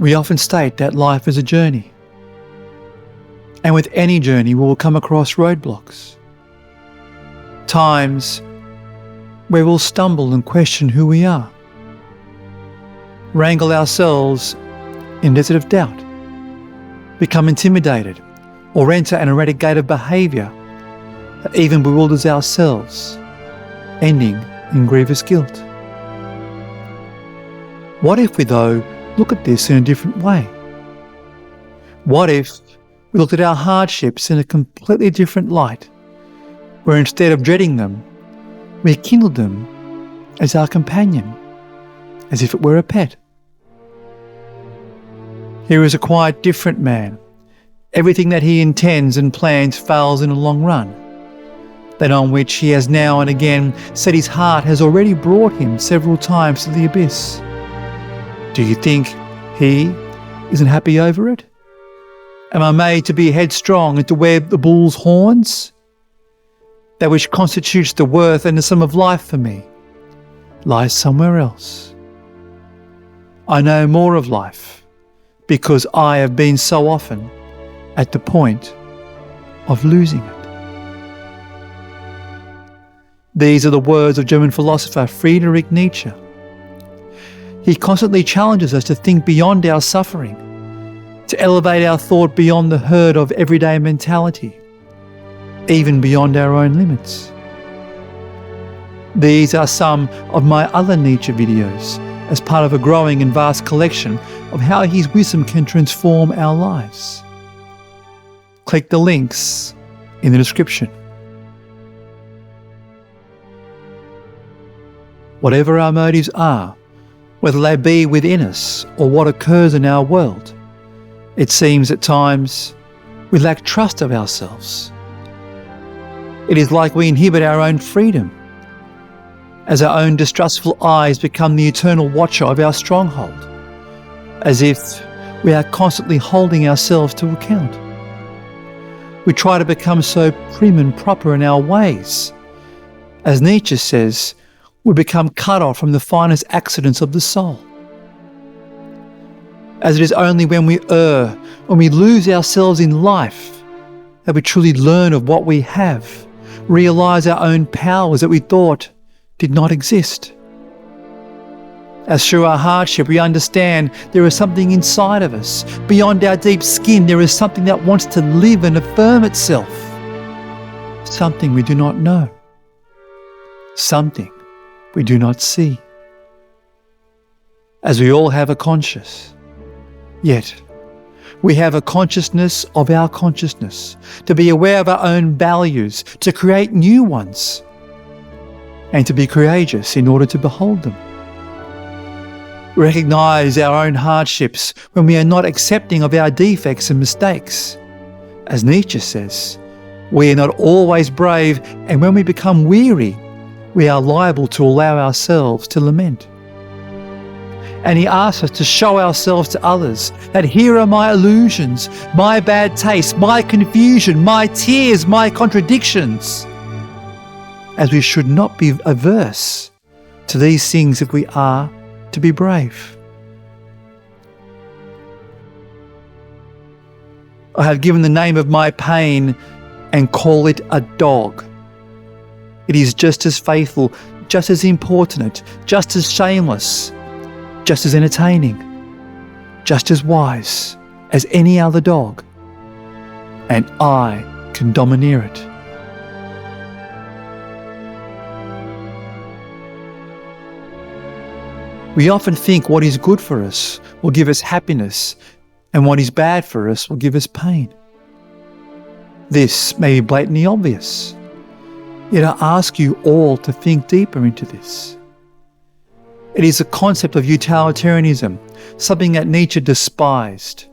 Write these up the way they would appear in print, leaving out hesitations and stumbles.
We often state that life is a journey. And with any journey, we will come across roadblocks. Times where we'll stumble and question who we are. Wrangle ourselves in a desert of doubt. Become intimidated or enter an erratic gait of behaviour that even bewilders ourselves, ending in grievous guilt. What if we, though, look at this in a different way? What if we looked at our hardships in a completely different light, where instead of dreading them, we kindled them as our companion, as if it were a pet? Here is a quite different man. Everything that he intends and plans fails in the long run. That on which he has now and again said his heart has already brought him several times to the abyss. Do you think he isn't happy over it? Am I made to be headstrong and to wear the bull's horns? That which constitutes the worth and the sum of life for me lies somewhere else. I know more of life because I have been so often at the point of losing it. These are the words of German philosopher Friedrich Nietzsche. He constantly challenges us to think beyond our suffering, to elevate our thought beyond the herd of everyday mentality, even beyond our own limits. These are some of my other Nietzsche videos as part of a growing and vast collection of how his wisdom can transform our lives. Click the links in the description. Whatever our motives are, whether they be within us or what occurs in our world, it seems at times we lack trust of ourselves. It is like we inhibit our own freedom, as our own distrustful eyes become the eternal watcher of our stronghold, as if we are constantly holding ourselves to account. We try to become so prim and proper in our ways. As Nietzsche says, we become cut off from the finest accidents of the soul. As it is only when we err, when we lose ourselves in life, that we truly learn of what we have, realise our own powers that we thought did not exist. As through our hardship we understand there is something inside of us, beyond our deep skin there is something that wants to live and affirm itself. Something we do not know. Something we do not see. As we all have a conscious, yet we have a consciousness of our consciousness, to be aware of our own values, to create new ones, and to be courageous in order to behold them. Recognise our own hardships when we are not accepting of our defects and mistakes. As Nietzsche says, we are not always brave, and when we become weary, we are liable to allow ourselves to lament. And he asks us to show ourselves to others, that here are my illusions, my bad taste, my confusion, my tears, my contradictions. As we should not be averse to these things if we are to be brave. I have given the name of my pain and call it a dog. It is just as faithful, just as importunate, just as shameless, just as entertaining, just as wise as any other dog, and I can domineer it. We often think what is good for us will give us happiness, and what is bad for us will give us pain. This may be blatantly obvious, yet I ask you all to think deeper into this. It is a concept of utilitarianism, something that Nietzsche despised.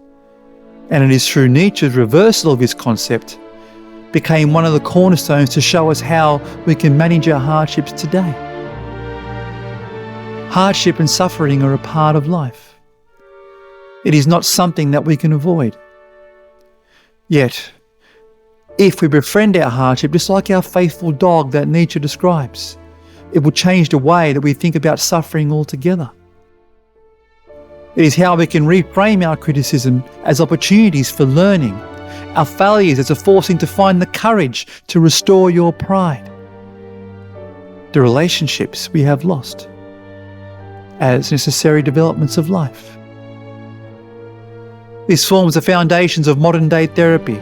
And it is through Nietzsche's reversal of his concept became one of the cornerstones to show us how we can manage our hardships today. Hardship and suffering are a part of life. It is not something that we can avoid. Yet, if we befriend our hardship, just like our faithful dog that Nietzsche describes, it will change the way that we think about suffering altogether. It is how we can reframe our criticism as opportunities for learning, our failures as a forcing to find the courage to restore your pride, the relationships we have lost as necessary developments of life. This forms the foundations of modern-day therapy,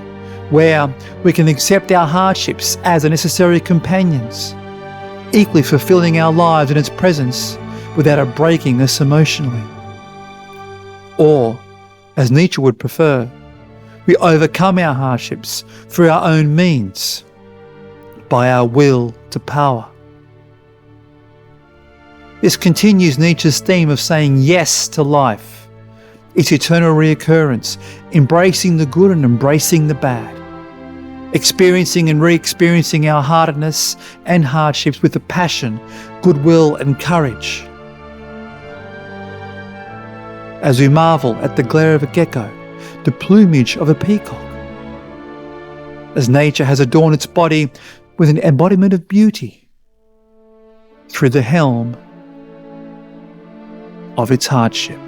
where we can accept our hardships as necessary companions, equally fulfilling our lives in its presence without it breaking us emotionally. Or, as Nietzsche would prefer, we overcome our hardships through our own means, by our will to power. This continues Nietzsche's theme of saying yes to life, its eternal reoccurrence, embracing the good and embracing the bad, experiencing and re-experiencing our hardness and hardships with a passion, goodwill and courage. As we marvel at the glare of a gecko, the plumage of a peacock, as nature has adorned its body with an embodiment of beauty through the helm of its hardship.